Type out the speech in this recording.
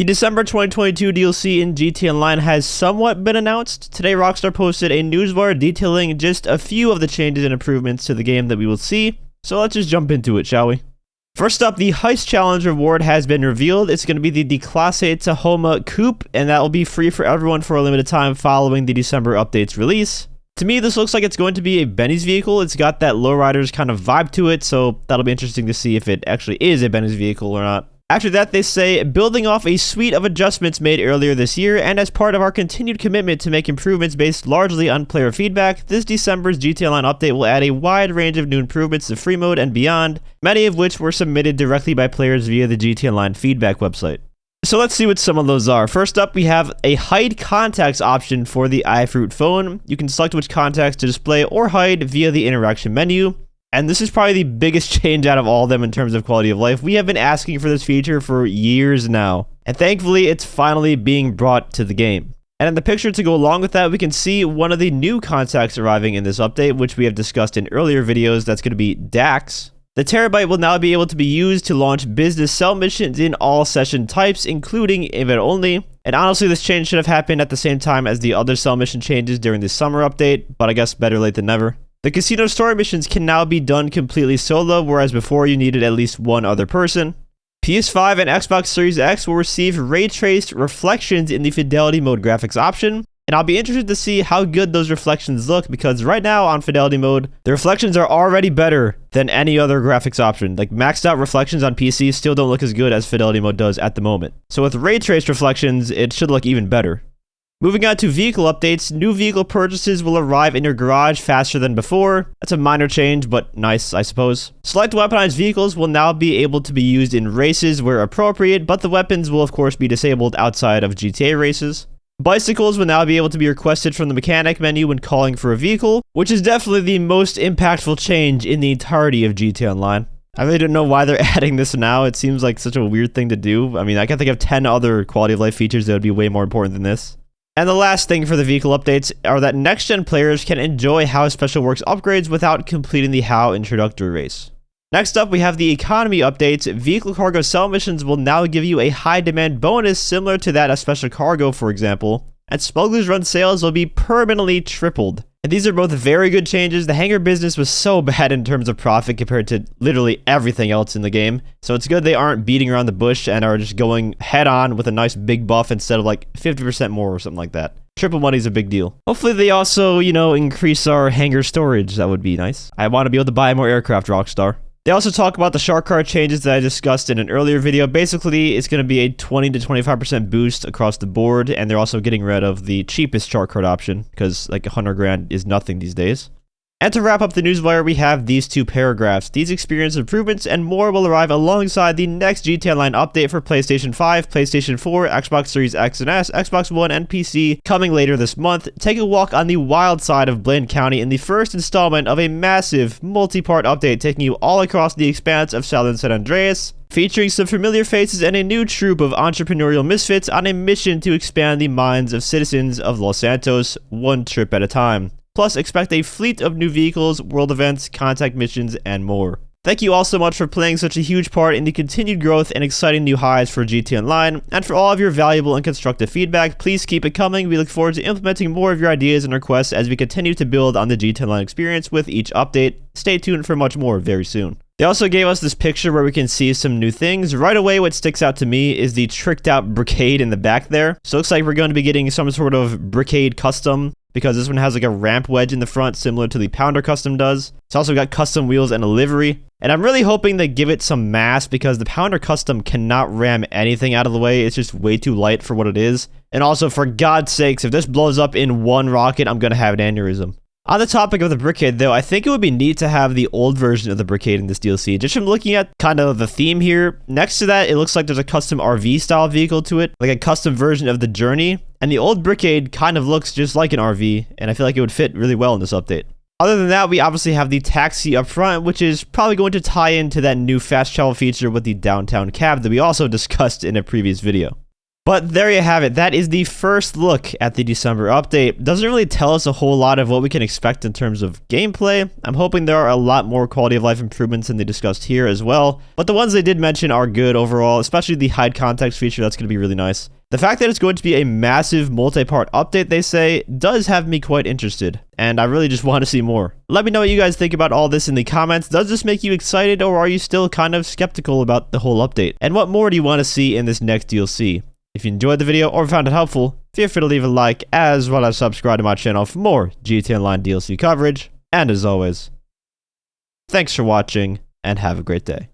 The December 2022 DLC in GTA Online has somewhat been announced. Today, Rockstar posted a newswire detailing just a few of the changes and improvements to the game that we will see. So let's just jump into it, shall we? First up, the Heist Challenge reward has been revealed. It's going to be the Declasse Tahoma Coupe, and that will be free for everyone for a limited time following the December update's release. To me, this looks like it's going to be a Benny's vehicle. It's got that lowriders kind of vibe to it, so that'll be interesting to see if it actually is a Benny's vehicle or not. After that, they say, building off a suite of adjustments made earlier this year, and as part of our continued commitment to make improvements based largely on player feedback, this December's GTA Online update will add a wide range of new improvements to free mode and beyond, many of which were submitted directly by players via the GTA Online feedback website. So let's see what some of those are. First up, we have a hide contacts option for the iFruit phone. You can select which contacts to display or hide via the interaction menu. And this is probably the biggest change out of all of them in terms of quality of life. We have been asking for this feature for years now, and thankfully it's finally being brought to the game. And in the picture to go along with that, we can see one of the new contacts arriving in this update, which we have discussed in earlier videos. That's going to be Dax. The Terabyte will now be able to be used to launch business cell missions in all session types, including event only. And honestly, this change should have happened at the same time as the other cell mission changes during the summer update, but I guess better late than never. The casino story missions can now be done completely solo, whereas before you needed at least one other person. PS5 and Xbox Series X will receive Raytrace Reflections in the Fidelity Mode graphics option, and I'll be interested to see how good those reflections look, because right now on Fidelity Mode, the reflections are already better than any other graphics option. Like, maxed out reflections on PC still don't look as good as Fidelity Mode does at the moment. So with Raytrace Reflections, it should look even better. Moving on to vehicle updates, new vehicle purchases will arrive in your garage faster than before. That's a minor change, but nice, I suppose. Select weaponized vehicles will now be able to be used in races where appropriate, but the weapons will of course be disabled outside of GTA races. Bicycles will now be able to be requested from the mechanic menu when calling for a vehicle, which is definitely the most impactful change in the entirety of GTA Online. I really don't know why they're adding this now. It seems like such a weird thing to do. I mean, I can think of 10 other quality of life features that would be way more important than this. And the last thing for the vehicle updates are that next-gen players can enjoy How Special Works upgrades without completing the How introductory race. Next up, we have the economy updates. Vehicle cargo cell missions will now give you a high demand bonus similar to that of Special Cargo, for example, and Smugglers Run sales will be permanently tripled. And these are both very good changes. The hangar business was so bad in terms of profit compared to literally everything else in the game. So it's good they aren't beating around the bush and are just going head on with a nice big buff instead of like 50% more or something like that. Triple money is a big deal. Hopefully they also, increase our hangar storage. That would be nice. I want to be able to buy more aircraft, Rockstar. They also talk about the shark card changes that I discussed in an earlier video. Basically, it's going to be a 20 to 25% boost across the board, and they're also getting rid of the cheapest shark card option, because like 100 grand is nothing these days. And to wrap up the newswire, we have these two paragraphs. These experience improvements and more will arrive alongside the next GTA Online update for PlayStation 5, PlayStation 4, Xbox Series X and S, Xbox One, and PC coming later this month. Take a walk on the wild side of Blaine County in the first installment of a massive multi-part update taking you all across the expanse of Southern San Andreas, featuring some familiar faces and a new troupe of entrepreneurial misfits on a mission to expand the minds of citizens of Los Santos, one trip at a time. Plus, expect a fleet of new vehicles, world events, contact missions, and more. Thank you all so much for playing such a huge part in the continued growth and exciting new highs for GTA Online, and for all of your valuable and constructive feedback. Please keep it coming. We look forward to implementing more of your ideas and requests as we continue to build on the GTA Online experience with each update. Stay tuned for much more very soon. They also gave us this picture where we can see some new things. Right away, what sticks out to me is the tricked out brickade in the back there. So it looks like we're going to be getting some sort of brickade custom, because this one has like a ramp wedge in the front similar to the Pounder custom does. It's also got custom wheels and a livery. And I'm really hoping they give it some mass, because the Pounder custom cannot ram anything out of the way. It's just way too light for what it is. And also, for God's sakes, if this blows up in one rocket, I'm going to have an aneurysm. On the topic of the brickade, though, I think it would be neat to have the old version of the brickade in this DLC. Just from looking at kind of the theme here, next to that, it looks like there's a custom RV style vehicle to it, like a custom version of the Journey. And the old brickade kind of looks just like an RV, and I feel like it would fit really well in this update. Other than that, we obviously have the taxi up front, which is probably going to tie into that new fast travel feature with the downtown cab that we also discussed in a previous video. But there you have it. That is the first look at the December update. Doesn't really tell us a whole lot of what we can expect in terms of gameplay. I'm hoping there are a lot more quality of life improvements than they discussed here as well. But the ones they did mention are good overall, especially the hide context feature. That's going to be really nice. The fact that it's going to be a massive multi-part update, they say, does have me quite interested. And I really just want to see more. Let me know what you guys think about all this in the comments. Does this make you excited, or are you still kind of skeptical about the whole update? And what more do you want to see in this next DLC? If you enjoyed the video or found it helpful, feel free to leave a like, as well as subscribe to my channel for more GTA Online DLC coverage. And as always, thanks for watching, and have a great day.